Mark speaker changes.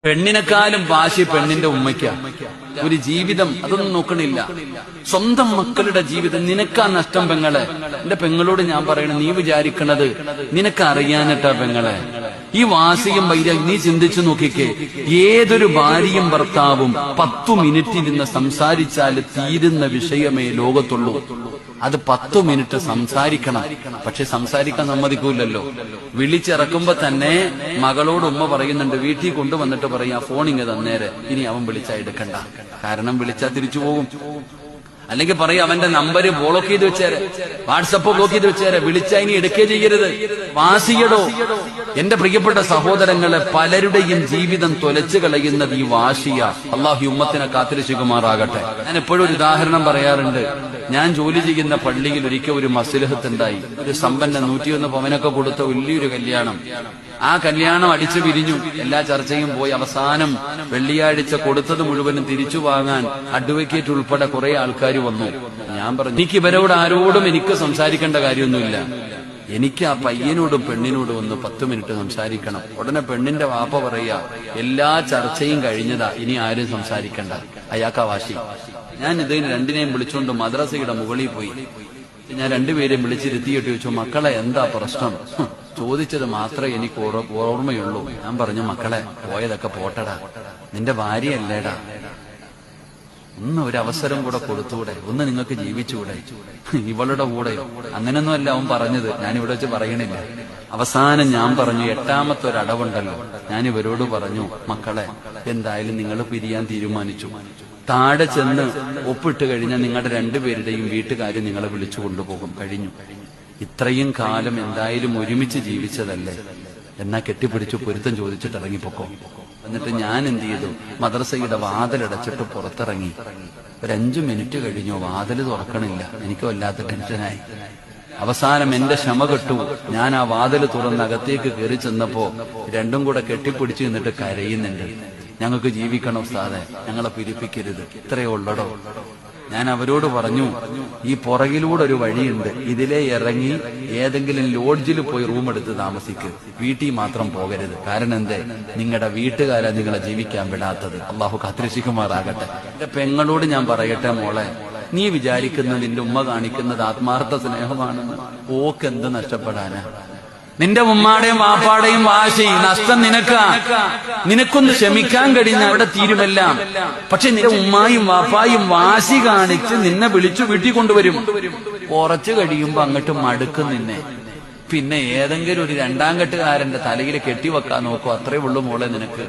Speaker 1: പെണ്ണിനെക്കാളും വാശി പെണ്ണിന്റെ ഉമ്മയ്ക്ക. ഒരു ജീവിതം അതൊന്നും നോക്കണില്ല. സ്വന്തം മക്കളുടെ ജീവിതം നിനക്കാ നഷ്ടം പെങ്ങളെ. എന്റെ പെങ്ങളോട് ഞാൻ പറയണ, നീ വിചാരിക്കണത് നിനക്ക് അറിയാനിട്ടാ പെങ്ങളെ. ഈ വാശിയും വൈരാഗ്യം നീ ചിന്തിച്ചു നോക്കിക്കേ. ഏതൊരു ഭാര്യയും ഭർത്താവും 10 മിനിറ്റ് ഇരുന്ന് സംസാരിച്ചാൽ തീരുന്ന വിഷയമേ ലോകത്തുള്ളൂ. അത് 10 മിനിറ്റ് സംസാരിക്കണം. പക്ഷെ സംസാരിക്കാൻ സമ്മതിക്കൂലല്ലോ. വിളിച്ചിറക്കുമ്പോ തന്നെ മകളോട് ഉമ്മ പറയുന്നുണ്ട്, വീട്ടിൽ കൊണ്ടുവന്നിട്ട് പറയാ ഫോണിങ് തന്നേരെ, ഇനി അവൻ വിളിച്ചാ എടുക്കണ്ട. കാരണം വിളിച്ചാ തിരിച്ചു പോകും. അല്ലെങ്കിൽ പറയാം അവന്റെ നമ്പര് ബ്ലോക്ക് ചെയ്ത് വെച്ചേരെ, വാട്സപ്പ് ബ്ലോക്ക് ചെയ്ത് വെച്ചേരെ, വിളിച്ചാ ഇനി എടുക്കേ ചെയ്യരുത്. വാശിയടോ. എന്റെ പ്രിയപ്പെട്ട സഹോദരങ്ങളെ, പലരുടെയും ജീവിതം തൊലച്ചു കളയുന്നത് ഈ വാശിയ. അള്ളാഹു ഉമ്മത്തിനെ കാത്തിരക്ഷിക്കുമാറാകട്ടെ. ഞാൻ എപ്പോഴും ഒരു ഉദാഹരണം പറയാറുണ്ട്. ഞാൻ ജോലി ചെയ്യുന്ന പള്ളിയിൽ ഒരിക്കൽ ഒരു മസ്ലഹത്ത് ഉണ്ടായി. ഒരു സമ്പന്ന 101 പവനൊക്കെ കൊടുത്ത വലിയൊരു കല്യാണം. ആ കല്യാണം അടിച്ചു പിരിഞ്ഞു. എല്ലാ ചർച്ചയും പോയി. അവസാനം വെള്ളിയാഴ്ച കൊടുത്തത് മുഴുവനും തിരിച്ചു വാങ്ങാൻ അഡ്വക്കേറ്റ് ഉൾപ്പെടെ കുറെ ആൾക്കാർ വന്നു. ഞാൻ പറഞ്ഞു, എനിക്ക് ഇവരോട് ആരോടും എനിക്ക് സംസാരിക്കേണ്ട കാര്യമൊന്നുമില്ല. എനിക്ക് ആ പയ്യനോടും പെണ്ണിനോടും ഒന്ന് 10 മിനിറ്റ് സംസാരിക്കണം. ഉടനെ പെണ്ണിന്റെ വാപ്പ പറയാ, എല്ലാ ചർച്ചയും കഴിഞ്ഞതാ, ഇനി ആരും സംസാരിക്കണ്ട. അയാൾക്കാ വാശി. ഞാൻ ഇതിന് രണ്ടിനെയും വിളിച്ചുകൊണ്ട് മദ്രസയുടെ മുകളിൽ പോയി. ഞാൻ രണ്ടുപേരെയും വിളിച്ചിരുത്തിയിട്ട് ചോദിച്ചു, മക്കളെ എന്താ പ്രശ്നം? ചോദിച്ചത് മാത്രമേ എനിക്ക് ഓർമ്മയുള്ളൂ. ഞാൻ പറഞ്ഞു, മക്കളെ പോയതൊക്കെ പോട്ടടാ, നിന്റെ ഭാര്യയല്ലേടാ, ഒന്ന് ഒരു അവസരം കൂടെ കൊടുത്തൂടെ, ഒന്ന് നിങ്ങൾക്ക് ജീവിച്ചൂടെ ഇവളുടെ കൂടെ? അങ്ങനൊന്നും അല്ല അവൻ പറഞ്ഞത്, ഞാൻ ഇവിടെ വെച്ച് പറയണില്ല. അവസാനം ഞാൻ പറഞ്ഞു, 8ാമത്തെ ഒരു അടവുണ്ടല്ലോ. ഞാൻ ഇവരോട് പറഞ്ഞു, മക്കളെ എന്തായാലും നിങ്ങൾ പിരിയാൻ തീരുമാനിച്ചു. താഴെ ചെന്ന് ഒപ്പിട്ട് കഴിഞ്ഞാൽ നിങ്ങളുടെ രണ്ടുപേരുടെയും വീട്ടുകാർ നിങ്ങളെ വിളിച്ചു കൊണ്ടുപോകും. കഴിഞ്ഞു. ഇത്രയും കാലം എന്തായാലും ഒരുമിച്ച് ജീവിച്ചതല്ലേ, എന്നാ കെട്ടിപ്പിടിച്ചു പൊരുത്തം ചോദിച്ചിട്ട് ഇറങ്ങിപ്പോക്കോ. എന്നിട്ട് ഞാൻ എന്ത് ചെയ്തു, മദ്രസയുടെ വാതിലടച്ചിട്ട് പുറത്തിറങ്ങി. ഒരു 5 മിനിറ്റ് കഴിഞ്ഞു, വാതില് തുറക്കണില്ല. എനിക്ക് വല്ലാത്ത ടെൻഷനായി. അവസാനം എന്റെ ക്ഷമ കെട്ടു. ഞാൻ ആ വാതില് തുറന്ന് അകത്തേക്ക് കയറി ചെന്നപ്പോ രണ്ടും കൂടെ കെട്ടിപ്പിടിച്ചു നിന്നിട്ട് കരയുന്നുണ്ട്. ഞങ്ങൾക്ക് ജീവിക്കണം ഉസ്താദേ, ഞങ്ങളെ പിരിപ്പിക്കരുത്, ഇത്രയേ ഉള്ളടോ. ഞാൻ അവരോട് പറഞ്ഞു, ഈ പുറകിലൂടെ ഒരു വഴിയുണ്ട്, ഇതിലേ ഇറങ്ങി ഏതെങ്കിലും ലോഡ്ജിൽ പോയി റൂം എടുത്ത് താമസിക്ക്, വീട്ടിൽ മാത്രം പോകരുത്. കാരണം എന്തേ, നിങ്ങളുടെ വീട്ടുകാരാ നിങ്ങളെ ജീവിക്കാൻ വിടാത്തത്. അള്ളാഹു കാത്തിരക്ഷിക്കുമാറാകട്ടെ. എന്റെ പെങ്ങളോട് ഞാൻ പറയട്ടെ, മോളെ, നീ വിചാരിക്കുന്നത് നിന്റെ ഉമ്മ കാണിക്കുന്നത് ആത്മാർത്ഥ സ്നേഹമാണെന്ന്. ഓക്ക് എന്ത് നഷ്ടപ്പെടാനാ? നിന്റെ ഉമ്മാടെയും വാപ്പാടെയും വാശി നഷ്ടം നിനക്കാ. നിനക്കൊന്ന് ക്ഷമിക്കാൻ കഴിഞ്ഞ അവിടെ തീരുമെല്ലാം. പക്ഷെ നിന്റെ ഉമ്മായും വാപ്പായും വാശി കാണിച്ച് നിന്നെ വിളിച്ചു വീട്ടിൽ കൊണ്ടുവരും. കുറച്ചു കഴിയുമ്പോ അങ്ങോട്ട് മടുക്കും നിന്നെ. പിന്നെ ഏതെങ്കിലും ഒരു 2ാം കെട്ടുകാരന്റെ തലയിൽ കെട്ടിവെക്കാൻ നോക്കും. അത്രേ ഉള്ളൂ മോളെ നിനക്ക്.